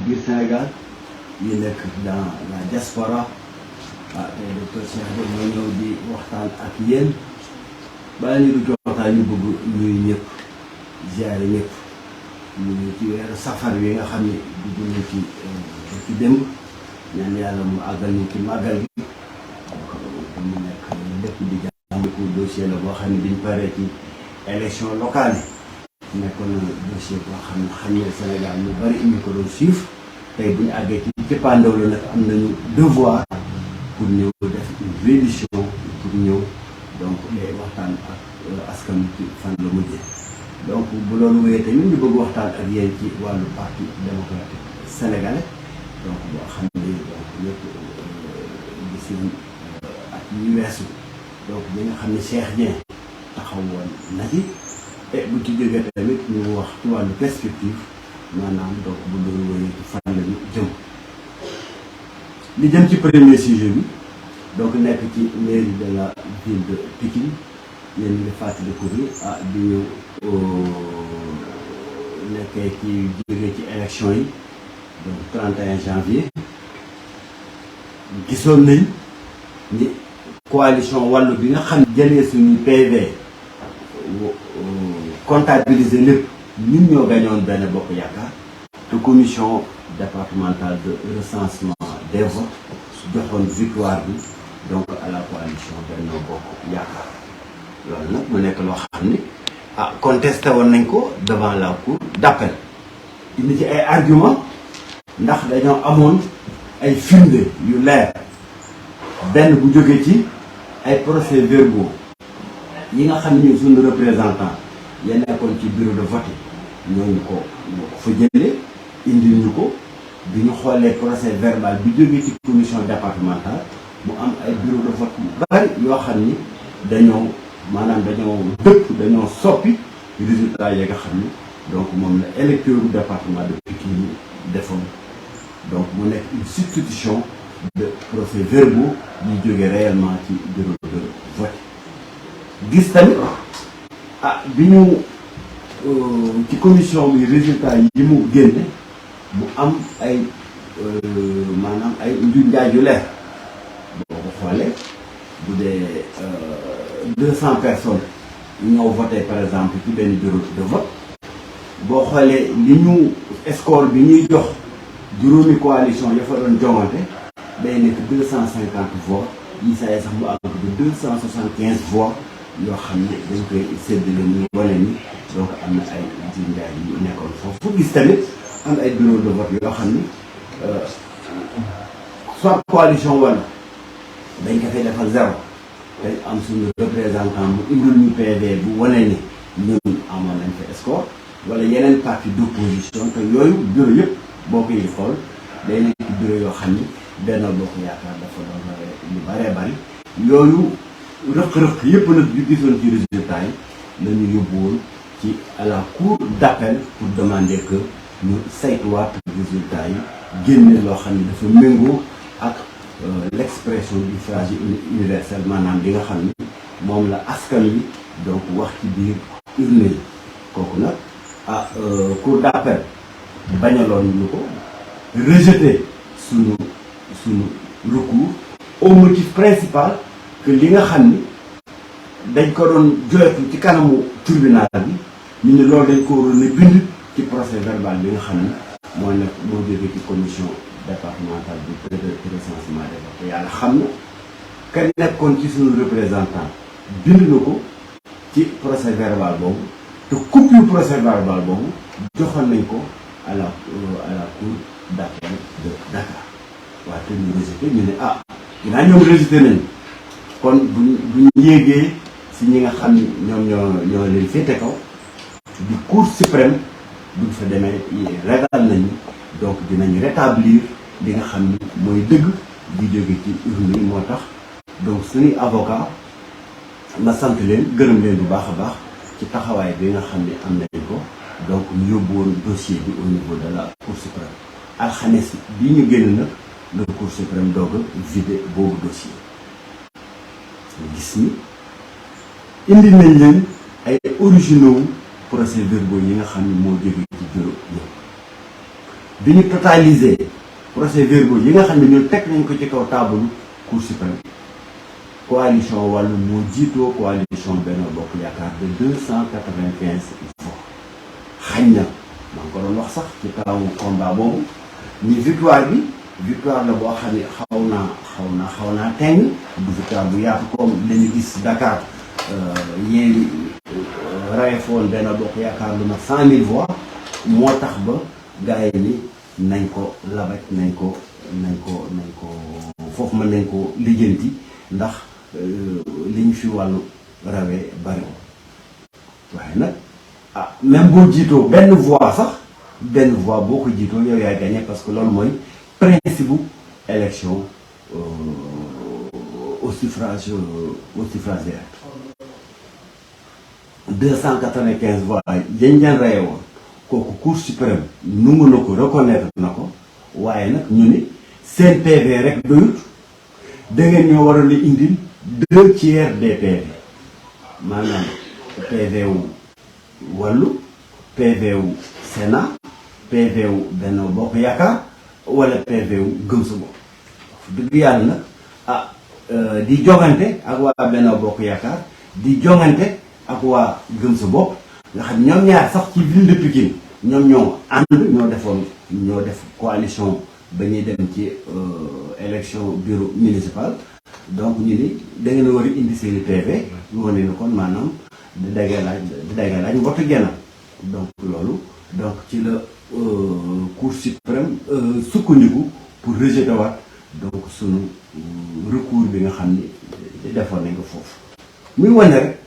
biir Sénégal yi nekk dans la diaspora tey docteur Cheikh Diop moo ñëw di waxtaan ak yéen bala ñu du waxtaan ñu bëgg ñuy ñëpp ziare ñëpp ñu ci weeru safar wi nga xam ne dugg nañ ci démb ñaan yàlla mu àggal ñu ci màggal gi mu nekk lépp di jàmm ko dossier la boo xam ne biñ paree ci élection locale yi nekkoon na dossier boo xam ne Sénégal ñu bari ñu ko doon suivre tey bu ñu àggee ci cëppaandaw la nag am nañu devoir pour ñëw def une révision pour ñëw donc les waxtaan ak askan ci fan la mujjee donc bu loolu wéyee tamit ñu bëgg waxtaan ak yéen ci wàllu parti démocratique sénégalais donc boo xam ne donc ñëpp gis nañ ak ñu weesu donc bi nga xam ne Cheikh Dieng taxaw woon na ci et bu ci jógee tamit ñu wax ci wàllu perspective maanaam donc bu loolu wéyee ci fan la ñu jëm li jëm ci premier sujet bi donc nekk ci mairie de la ville de Pikine yéen ngi fàttaliku bi bi ñu nekkee ci jógee ci élection yi donc 31 janvier gisoon nañ ni coalition wàllu bi nga xam ne jëlee suñu PV comptabiliser lépp ñun ñoo gañoon benn bokk yaakaar te commission départementale de recensement des votes joxoon victoire bi donc à la coalition Benno Bokk Yaakaar loolu nag mu nekk loo xam ni contesté woon nañ ko devant la cour d'appel indi ci ay argument ndax dañoo amoon ay firnde yu leer benn bu jógee ci ay procès-verbaux yi nga xam ne ñu suñu représentant ya nekkoon ci bureau de vote ñooñu ko fa jëlee indil ñu ko bi ñu xoolee procès-verbal bi jógee ci commission départementale mu am ay bureau de vote yu bari yoo xam ni dañoo soppi résultat yi nga xam ni donc moom la électeur du département de Pikine defoon donc mu nekk une substitution de procès-verbaux yi jógee réellement ci bureau de vote gis tamit bi ñu ci commission bi résultat yi mu génne mu am ay maanaam ay njuñ njaay yu leer boo ko xoolee bu dee 200 personnes ñoo voté par exemple ci benn bureau de vote boo xoolee li ñu score bi ñuy jox juróomi coalition ya fa doon joŋante day nekk 250 voix yi saa sax mu àgg ba 275 voix yoo xam ne dañ koy séddale muy wane ni donc am na ay njuñ njaay yu nekkoon foofu gis tamit am ay bureau de vote yoo xam ni soit coalition wala dañ ko fay defal zéro dañ am suñu représentant bu indil ñu PV bu wane ni ñun amoon nañ fa score wala yeneen parti d'opposition te yooyu bureau yëpp boo koy xool day nekk bureau yoo xam ni Benno Bokk Yaakaar dafa doon lu bëree bëri yooyu rëq-rëq yëpp nag yu gisoon ci résultat yi la ñu yóbbu woon ci à la cour d'appel pour demander que ñu saytuwaat résultat yi génne loo xam ne dafa méngoo ak l'expression du suffrage universel maanaam li nga xam ni moom la askan wi donc wax ci biir urne yi kooku nag cour d'appel bañaloon ñu ko rejeté suñu recours au motif principal que li nga xam ni dañ ko doon joytu ci kanamu tribunal bi ñu ne loolu dañ ko waroon a bind ci procès-verbal bi nga xam ni moo jógee ci commission départementale de recensement des votes yàlla xam na ka nekkoon ci suñu représentant bind na ko ci procès-verbal boobu te copie procès-verbal boobu joxoon nañ ko à la cour d'appel de Dakar waaye te ñu rejeté ñu ne dinaa ñoom rejeté nañ kon buñ yéegee si ñi nga xam ni ñoom ñoo leen féete kaw di cour suprême buñ fa demee ragal nañu donc dinañ rétablir li nga xam ni mooy dëgg di jóge ci urne yi moo tax donc suñuy avocat ma sant leen gërëm leen bu baax a baax ci taxawaay bi nga xam ne am nañ ko donc ñu yóbbu woon dossier bi au niveau de la cour suprême alxames bi ñu génn nag la cour suprême doog a vidé boobu dossier gis ni indi nañ leen ay originaux procès-verbaux yi nga xam ne moo jóge ci bureau yëpp bi ñu totaliser procès-verbaux yi nga xam ne ñun teg nañ ko ci kaw taabalu Cour suprême coalition wàllu moo jiitoo coalition Benno Bokk Yaakaar de 295 voix. xañ na maa ngi ko doon wax sax ci kaw combat boobu ni victoire bi victoire la boo xam ne xaw naa teng du victoire bu yaatu comme lañu gis Dakar yéen raye foon Benno Bokk Yaakaar lu ma 100 000 voix moo tax ba gars yi ni nañ ko labaj nañ ko foofu mën nañ ko lijjanti ndax li ñu fi wàllu rawee bari waaye nag même boo jiitoo benn voix sax benn voix boo ko jiitoo yow yaay gagné parce que loolu mooy principe bu élection au suffrage direct 295 voix yañ leen reye woon kooku Cour suprême nungu na ko reconnaître na ko waaye nag ñu ni seen PV rek doyut da ngeen ñoo waroon a indil 2/3 des PV maanaam PV wu wàllu PV wu Sénat PV wu Benno Bokk Yaakaar wala PV wu Gëm Sa Bopp dëgg yàlla nag di jongante ak waa Benno Bokk Yaakaar di jongante ak waa Gëm Sa Bopp nga xam ñoom ñaar sax ci ville de Pikine ñoom ñoo ànd ñoo def coalition ba ñuy dem ci élection bureau municipal donc ñu ni da ngeen a war a indi seeni PV ñu wane ni kon maanaam di dagay laaj mbottu gennam donc loolu donc ci la Cour suprême sukkandiku pour rejeter waat donc sunu recours bi nga xam ni defoon nañ ko foofu muy wane rek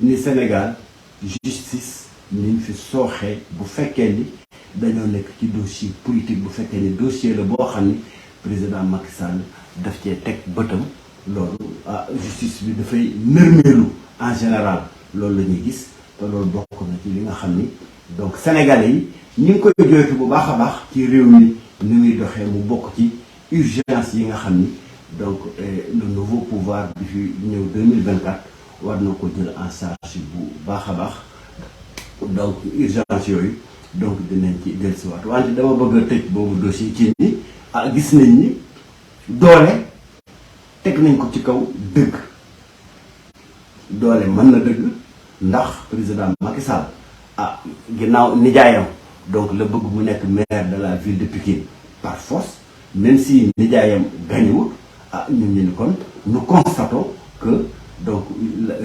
ni Sénégal justice ni fi sooxee bu fekkee ni dañoo nekk ci dossier politique bu fekkee ni dossier la boo xam ni président Macky Sall daf cee teg bëtam loolu justice bi dafay nërmeelu en général loolu la ñuy gis te loolu bokk na ci li nga xam ni donc sénégalais yi ñu ngi koy joytu bu baax a baax ci réew mi ni muy doxee mu bokk ci urgence yi nga xam ni donc le nouveau pouvoir bi fi ñëw 2024 war na ko jël en charge bu baax a baax donc urgence yooyu donc dinañ ci dellusiwaat wante dama bëgg a tëj boobu dossier ci ni gis nañ ni doole teg nañ ko ci kaw dëgg doole mën na dëgg ndax président Macky Sall ginnaaw nijaayam donc la bëgg mu nekk maire de la ville de Pikine par force même si nijaayam gañewul ñun ñu ni kon nous constatons que donc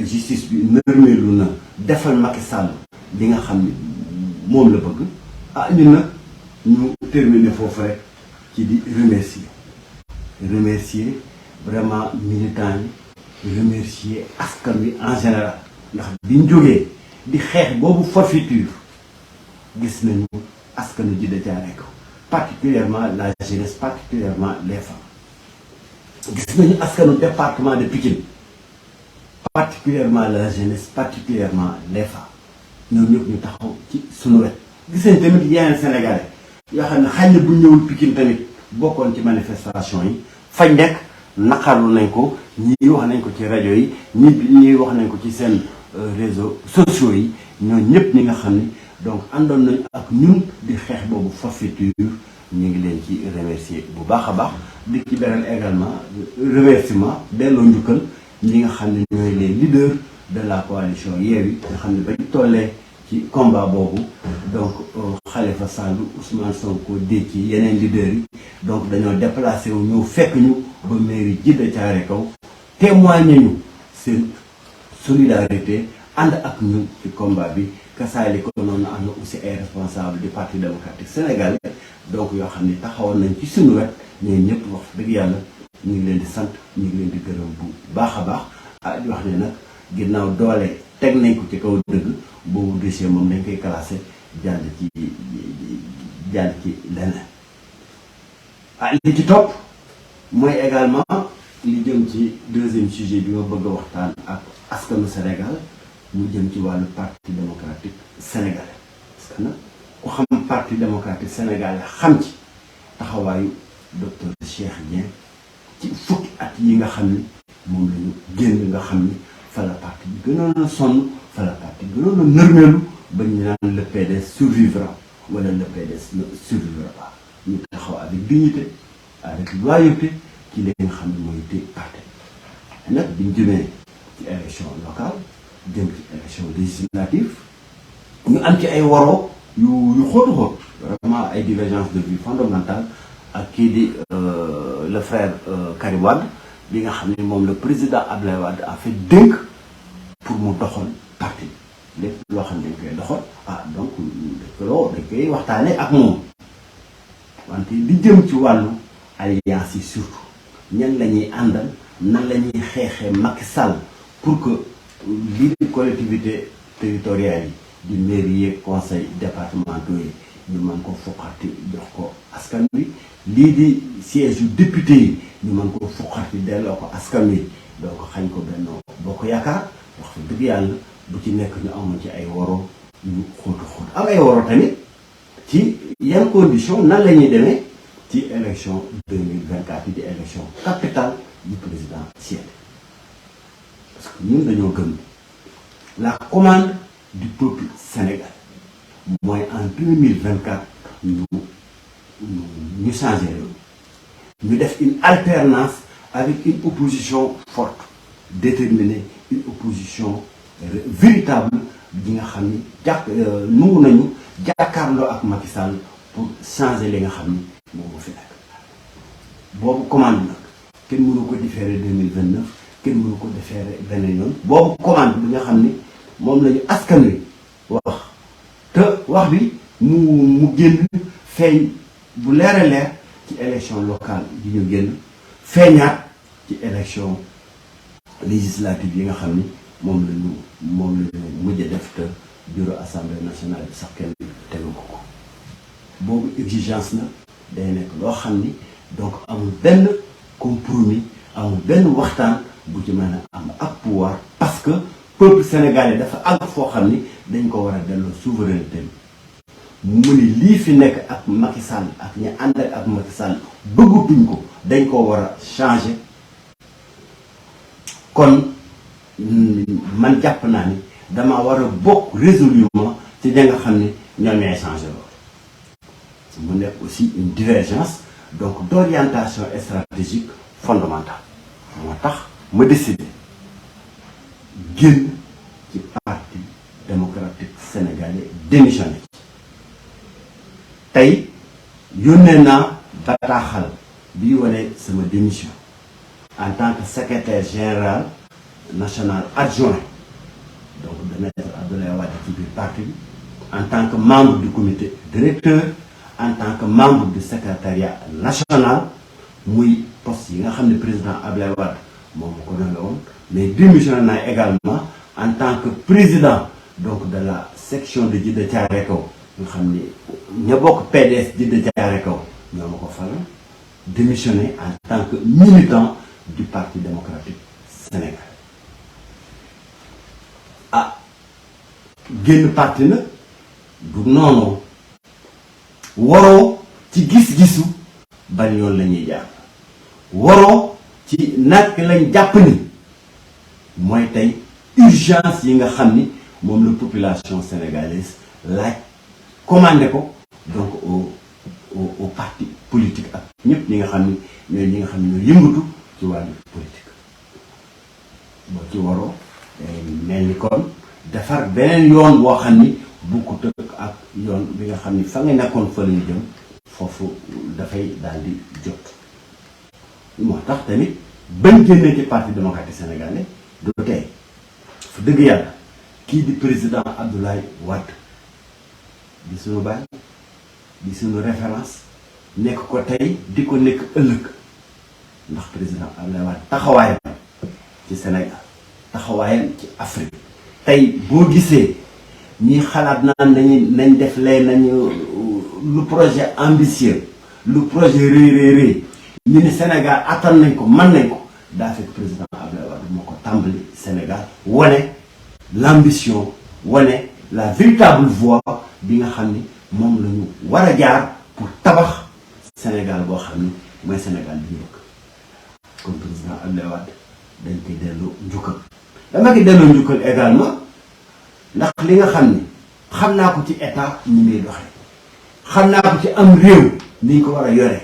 justice bi nërmeelu na defal Macky Sall li nga xam ni moom la bëgg ñun nag ñu terminer foofu rek ci di remercier vraiment militants yi remercier askan wi en général ndax biñ jógee di xeex boobu forfaiture gis nañu askanu Djiddah Thiaroye Kaw particulièrement la jeunesse particulièrement les femmes gis nañu askanu département de Pikine particulièrement la jeunesse particulièrement les femmes ñoom ñëpp ñu taxaw ci suñu wet gis nañ tamit yeneen sénégalais yoo xam ne xañ na bu ñëwul Pikine tamit bokkoon ci manifestation yi fañ nekk naqarlu nañ ko ñii wax nañ ko ci rajo yi ñii wax nañ ko ci seen réseaux sociaux yi ñoo ñëpp ñi nga xam ni donc àndoon nañ ak ñun di xeex boobu forfaiture ñu ngi leen ci remercier bu baax a baax di ci beral également remerciement delloo njukkal ñi nga xam ne ñooy les leaders de la coalition Yewwi nga xam ne bañ tollee ci combat boobu donc Khalifa Sall Ousmane Sonko Déthié yeneen leaders yi donc dañoo déplacé wu ñëw fekk ñu ba mairie Djiddah Thiaroye Kaw témoigné ñu seen solidarité ànd ak ñun ci combat bi kasaali ko noonu am na aussi ay responsable du parti démocratique sénégalais donc yoo xam ne taxawoon nañ ci suñu wet ñooñu ñëpp wax dëgg yàlla ñu ngi leen di sant ñu ngi leen di gërëm bu baax a baax di wax ne nag ginnaaw doole teg nañ ko ci kaw dëgg boobu dossier moom dañ koy classé jàll ci leneen li ci topp mooy également li jëm ci deuxième sujet bi ma bëgg a waxtaan ak askanu Sénégal mu jëm ci wàllu parti démocratique sénégalais parce que nag ku xam parti démocratique sénégalais xam ci taxawaayu docteur Cheikh Dieng ci fukki at yi nga xam ni moom lañu génn nga xam ni fa la parti bi gënoon a sonn fa la parti bi gënoon a nërmeelu ba ñu naan le PDS survivra wala le PDS ne survivra pas ñu taxaw avec dignité avec loyauté ci li nga xam ne mooy te parti nag biñ jëmee ci élection locale jëm ci élection législative ñu am ci ay waroo yu xóotu vraiment ay divergence de vue fondamentale ak kii di le frère Karim Wade bi nga xam ne moom le président Abdoulaye Wade a fait dénk pour mu doxal parti lépp loo xam ne dañ koy doxal donc dañ koy waxtaane ak moom wante li jëm ci wàllu alliance yi surtout ñan la ñuy àndal nan la ñuy xeexee Macky Sall pour que lii di collectivité territoriale yi di mairie yeeg conseil départementaux yi ñu mën ko foqati jox ko askan wi lii di siège yu député yi ñu mën ko foqati delloo ko askan wi donc xañ ko Benno Bokk Yaakaar wax fa dëgg yàlla bu ci nekk ñu amoon ci ay woro yu xóotu am ay woro tamit ci yan condition nan la ñuy demee ci élection 2024 yi di élection capitale du présidentiel parce que ñun dañoo gëm la commande du peuple sénégalais mooy en 2024 ñu changé loolu ñu def une alternance avec une opposition forte déterminée une opposition véritable bi nga xam ni nungu nañu jàkkaarloo ak Macky Sall pour changer li nga xam ni moo ko fi nekk boobu commande nag kenn mënu ko différer 2029 kenn mënu ko différer beneen yoon boobu commande bi nga xam ni moom la ñu askan wi wax te wax bi mu génn feeñ bu leer a leer ci élection locale yi ñu génn feeñaat ci élection législative yi nga xam ni moom la ñu mujj def te bureau assemblée nationale bi sax kenn tegu ko boobu exigence na day nekk loo xam ni donc amul benn compromis amul benn waxtaan bu ci mën a am ak pouvoir parce que peuple sénégalais dafa àgg foo xam ni dañ ko war a delloo souveraineté mu ni lii fi nekk ak Macky Sall ak ñi ànd ak Macky Sall bëggatuñ ko dañ ko war a changer kon man jàpp naa ni dama war a bokk résolument ci ña nga xam ni ñoom ñooy changer loolu mu nekk aussi une divergence donc d'orientation stratégique fondamentale moo tax ma décidé génn ci parti démocratique sénégalais démissionné tey yónnee naa bataaxal bi wane sama démission en tant que secrétaire général national adjoint donc de maître Abdoulaye Wade ci biir parti bi en tant que membre du comité directeur en tant que membre du secrétariat national muy poste yi nga xam ne président Abdoulaye Wade moom ko nommé woon mais démissionné naa également en tant que président donc de la section de Djiddah Thiaroye Kao nga xam ni ña bokk PDS Djiddah Thiaroye Kao ñoo ma ko faral démissionné en tant que militant du parti démocratique sénégalais génn parti na du noonu waroo ci gis-gisu ban yoon la ñuy jaar waroo ci nag lañ jàpp ni mooy tey urgence yi nga xam ni moom la population sénégalaise laaj commandé ko donc au parti politique ak ñëpp ñi nga xam ni ñi nga xam ni ñoo yëngatu ci wàllu politique boo ci waroo mel ni kon defar beneen yoon boo xam ni bukkut ak yoon bi nga xam ni fa nga nekkoon fa lañu jëm foofu dafay daal di jot moo tax tamit bañ génnee ci parti démocratique sénégalais du tey fu dëgg yàlla kii di président Abdoulaye Wade di suñu baay di suñu référence nekk ko tey di ko nekk ëllëg ndax président Abdoulaye Wade taxawaayam ci Sénégal taxawaayam ci Afrique tey boo gisee ñi xalaat naan nañ def lay nañu lu projet ambitieux lu projet rëy ñu ni Sénégal attan nañ ko mën nañ ko daa fekk président Abdoulaye Wade moo ko tàmbali Sénégal wane l'ambition wane la véritable voie bi nga xam ni moom la ñu war a jaar pour tabax Sénégal boo xam ni mooy Sénégal bi ñu bëgg comme président Abdoulaye Wade dañ koy delloo njukkal dama koy delloo njukkal également ndax li nga xam ni xam naa ko ci état ni muy doxee xam naa ko ci am réew ni ko war a yore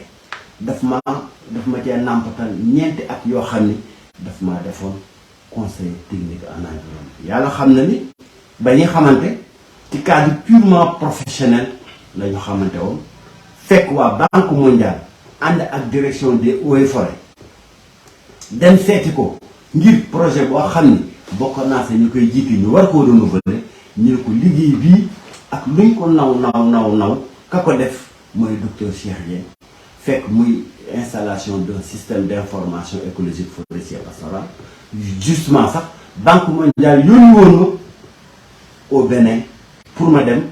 daf ma cee nàmpatal ñeenti at yoo xam ni daf maa defoon conseil technique en environnement. yàlla xam na ni ba ñu xamante ci cadre purement professionnel la ñu xamante woon fekk waa Banque mondiale ànd ak direction des eaux et forêts dem seeti ko ngir projet boo xam ni bokk naa sa ñu koy jiiti ñu war koo renouveler ñu ne ko liggéey bii ak luñ ko naw ka ko def mooy docteur Cheikh Dieng fekk muy installation d'un système d'information écologique forestier pastoral justement sax Banque mondiale yónni woon ma au Bénin pour ma dem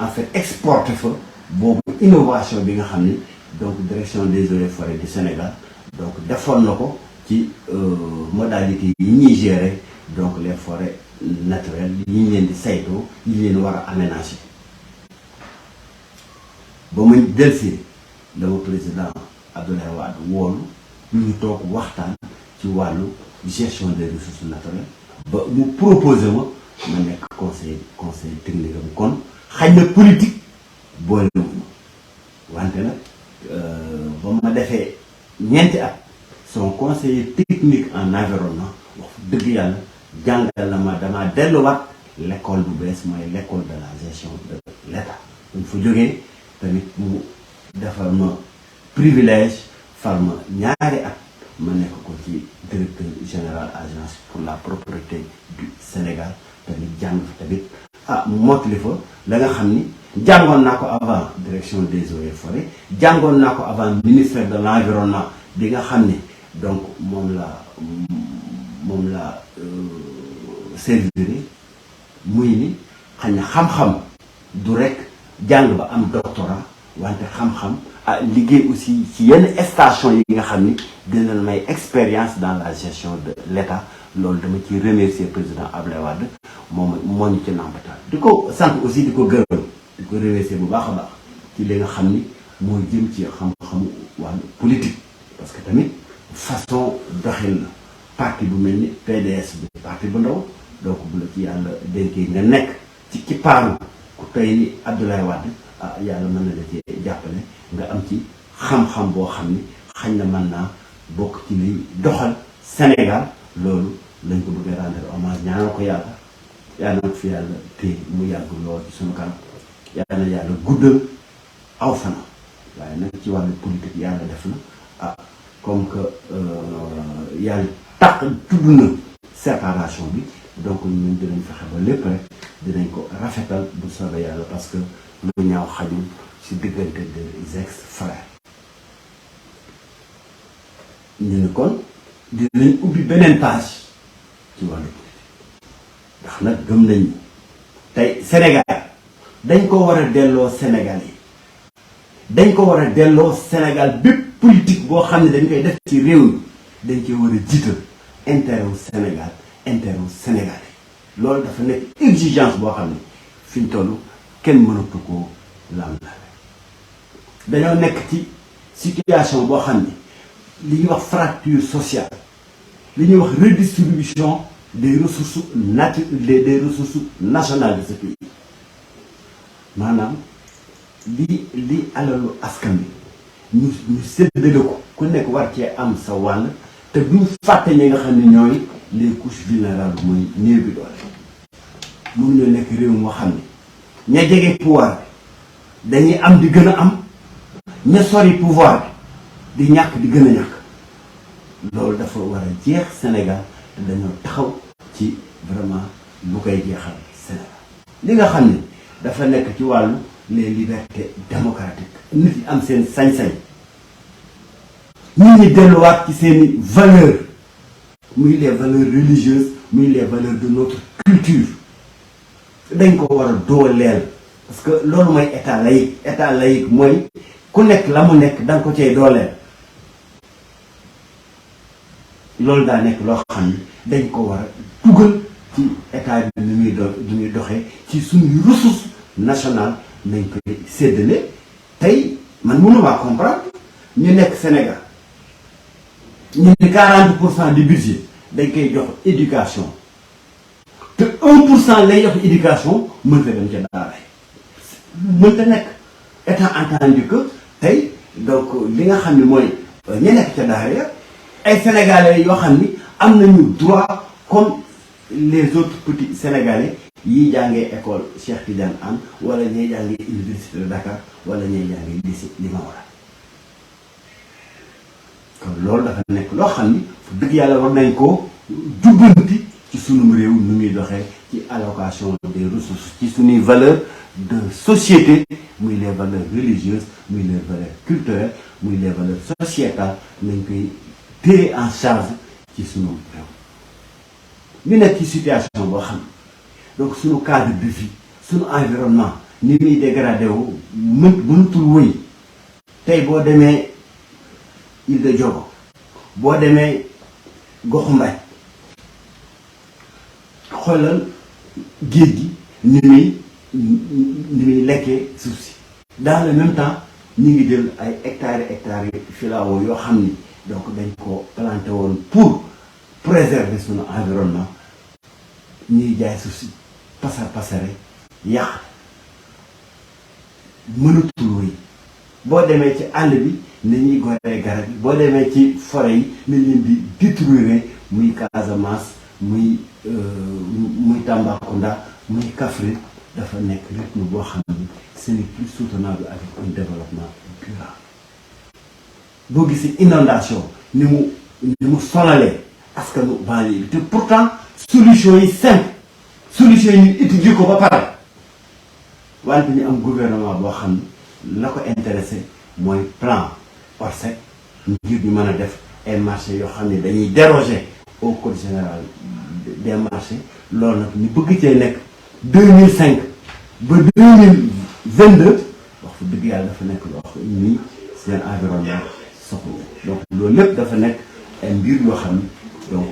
en fait exporter fa boobu innovation bi nga xam ni donc direction des eaux et forêts du Sénégal donc defoon na ko ci modalité yi ñuy gérer donc les forêts naturelles yi ñu leen di saytoo yi leen war a aménager ba mu delsi dama président Abdoulaye Wade woolu ñu toog waxtaan ci wàllu gestion des ressources naturelles ba mu proposé ma nekk conseil technique am kon xañ na politique boole wante nag ba ma defee ñeenti at son conseiller technique en environnement wax dëgg yàlla jàngal na ma damaa delluwaat l'école bu bees mooy l'école de la gestion de l'État buñ fa jógee tamit mu defal ma privilège fal ma ñaari at ma nekk ko ci directeur général agence pour la propreté du Sénégal tamit jàng fa tamit mottali fa la nga xam ni jàngoon naa ko avant direction des eaux et forêts jàngoon naa ko avant ministère de l'environnement bi nga xam ni donc moom la servir muy ni xañ na xam-xam du rek jàng ba am doctorat wante xam-xam liggéey aussi ci yenn station yi nga xam ni dina may expérience dans la gestion de l'État loolu dama ci remercier président Abdoulaye Wade moo ñu ci nàmpatal di ko sant aussi di ko gërëm di ko remercier bu baax a baax ci li nga xam ni moo jëm ci xam-xamu wàllu politique parce que tamit façon doxin la parti bu mel ni PDS bi parti bu ndaw donc bu la ci yàlla dénkee nga nekk ci paaru ku tey ni Abdoulaye Wade yàlla mën na la ci jàppale nga am ci xam-xam boo xam ni xañ na mën naa bokk ci liy doxal Sénégal loolu lañ ko bëgg a rendre hommage ñaanal ko yàlla na ko fi yàlla te mu yàgg lool ci suñu kanam yàlla na yàlla guddal aw fana waaye nag ci wàllu politique yàlla def na comme que yàlla tudd na séparation bi donc ñun dinañ fexe ba lépp rek dinañ ko rafetal bu soobee yàlla parce que lu ñaaw xajul ci diggante des ex-frères ñu ni kon dinañ ubbi beneen page ci wàllu politique ndax nag gëm nañ tey Sénégal dañ ko war a delloo Sénégal yi dañ ko war a delloo Sénégal bépp politique boo xam ne dañ koy def ci réew mi dañ koy war a jiital intérêt wu Sénégal intérêt wu Sénégalais loolu dafa nekk exigence boo xam ne fi ñu toll kenn mënatu koo lam-lame dañoo nekk ci situation boo xam ne li ñuy wax fracture sociale li ñuy wax redistribution des ressources des ressources nationales de ce pays maanaam li alalu askan bi ñu séddale ko ku nekk war cee am sa wàll te duñ fàtte ñi nga xam ne ñooy les couches vulnérables mooy néew bi doole mënuñoo nekk réew moo xam ne ña jege pouvoir bi dañuy am di gën a am ña sori pouvoir bi di ñàkk di gën a ñàkk loolu dafa war a jeex Sénégal te dañoo taxaw ci vraiment lu koy jeexal Sénégal li nga xam ne dafa nekk ci wàllu les libertés démocratiques nit yi am seen sañ-sañ nit ñi delluwaat ci seeni valeurs muy les valeurs religieuses muy les valeurs de notre culture dañ ko war a dooleel parce que loolu mooy état laïque mooy ku nekk la mu nekk da nga ko cay dooleel loolu daa nekk loo xam ne dañ ko war a dugal ci état bi lu muy doxee ci suñuy ressources nationales nañ koy séddale tey man mënumaa comprendre ñu nekk Sénégal ñu ne 40% du budget dañ koy jox éducation te 1% lay jox éducation mënta dem ca daara mënta nekk étant entendu que tey donc li nga xam ne mooy ñi nekk ca daara ya ay sénégalais yoo xam ni am nañu droit comme les autres petits sénégalais yi jàngee école Cheikh Tidiane Anne wala ñuy jàngee université de Dakar wala ñuy jàngee lycée Limamoulaye kon loolu dafa nekk loo xam ni dëgg yàlla war nañ ko jubbanti ci sunu réew nu muy doxee ci allocation des ressources ci suñuy valeurs de société muy les valeurs religieuses muy les valeurs culturelles muy les valeurs sociétales nañ koy téye en charge ci sunu réew ñu nekk ci situation boo xam donc sunu cadre de vie sunu environnement ni muy dégradé wu mënutul wëy tey boo demee Île de Diogo boo demee Goxu Mbaaj xoolal géej gi ni muy lekkee suuf si dans le même temps ñu ngi jël ay hectares yi filao yoo xam ni donc dañ ko planté woon pour préserver sunu environnement ñuy jaay suuf si pasare yàq mënatul wéy boo demee ci àll bi ni ñuy goree garab yi boo demee ci forêt yi nañ leen di détruire muy Casamance muy Tambacounda muy Kaffrine dafa nekk rythme boo xam ni ce n'est plus soutenable avec un développement durable boo gisee inondation ni mu sonalee askanu banlieue bi te pourtant solution yi simple solution yi ñu étudier ko ba pare wante ñu am gouvernement boo xam ne la ko intéressé mooy plan Orsec ngir ñu mën a def ay marchés yoo xam ne dañuy déroger au code général des marchés loolu nag ñu bëgg cee nekk 2005 ba 2022 wax fa dëgg yàlla dafa nekk loo xam ni seen environnement soxla donc loolu lépp dafa nekk ay mbir yoo xam ne donc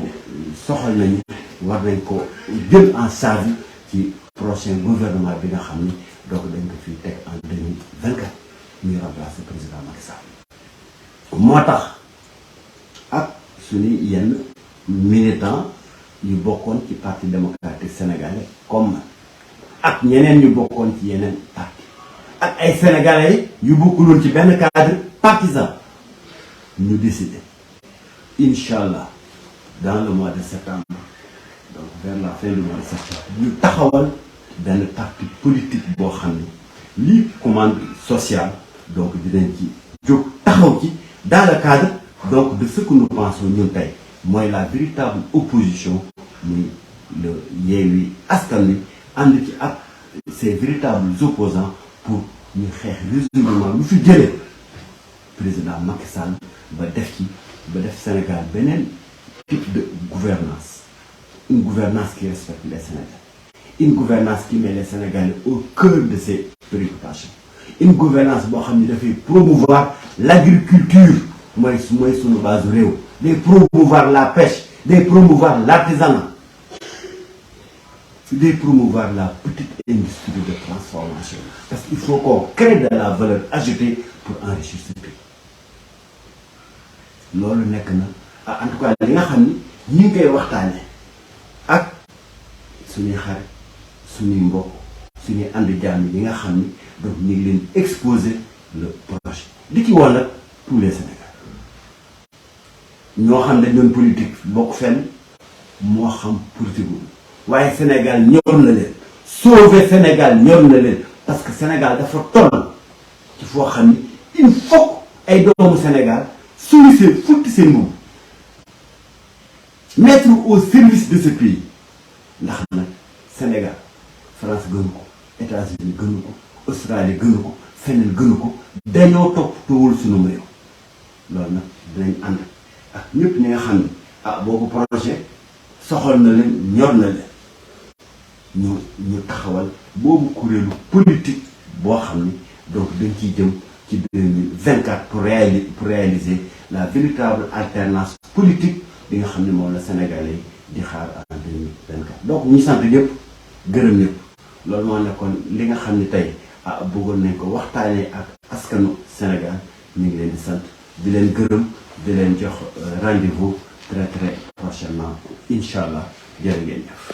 soxal nañu war nañ ko jël en charge ci prochain gouvernement bi nga xam ni donc dañ ko fiy teg en 2024 ñuy remplacer président Macky Sall moo tax ak suñu yenn militants yu bokkoon ci parti démocratique sénégalais comme ak ñeneen ñu bokkoon ci yeneen parti ak ay sénégalais yu bokkuloon ci benn cadre partisan ñu décider incha allah dans le mois de septembre donc vers la fin du mois de septembre ñu taxawal benn parti politique boo xam ne lii commande sociale donc dinañ ci jóg taxaw ci dans le cadre donc de ce que nous pensons ñun tey mooy la véritable opposition muy le Yewwi Askan Wi ànd ci ak ces véritables opposants pour ñu xeex résolument lu fi jëlee président Macky Sall ba def Sénégal beneen type de gouvernance une gouvernance qui respecte les Sénégalais une gouvernance qui met les Sénégalais au cœur de ses préoccupations une gouvernance boo xam ne dafay promouvoir l'agriculture mooy sunu base réew day promouvoir la pêche day promouvoir l'artisanat day promouvoir la petite industrie de transformation parce qu'il faut qu'on crée de la valeur ajoutée pour enrichir ce pays loolu nekk na en tout cas li nga xam ni ñu ngi koy waxtaane ak suñuy xarit suñuy mbokk suñuy ànd jaam yi nga xam ni donc ñu ngi leen exposer le projet di ci woon nag tous les Sénégalais ñoo xam ne ñoom politique bokk fenn moo xam politique waaye Sénégal ñor na leen sauver Sénégal ñor na leen parce que Sénégal dafa toll ci foo xam ni il faut ay doomu Sénégal suñu seen futti seen moom mettre au service de ce pays ndax nag Sénégal France gënu ko États-Unis gënu ko Australie gënu ko feneen gënu ko dañoo topp toowul sunu réew loolu nag dinañ ànd ak ñëpp ñi nga xam ne boobu projet soxal na leen ñor na leen ñu taxawal boobu kuréelu politique boo xam ni donc dañ ciy jëm ci 2024 pour réaliser la véritable alternance politique bi nga xam ne moom la Sénégalais di xaar en 2024 donc ñu sant ñëpp gërëm ñëpp loolu moo nekkoon li nga xam ne tey bëggoon nañ ko waxtaanee ak askanu Sénégal ñu ngi leen di sant di leen gërëm di leen jox rendez-vous très très prochainement incha allah jërë ngeen jëf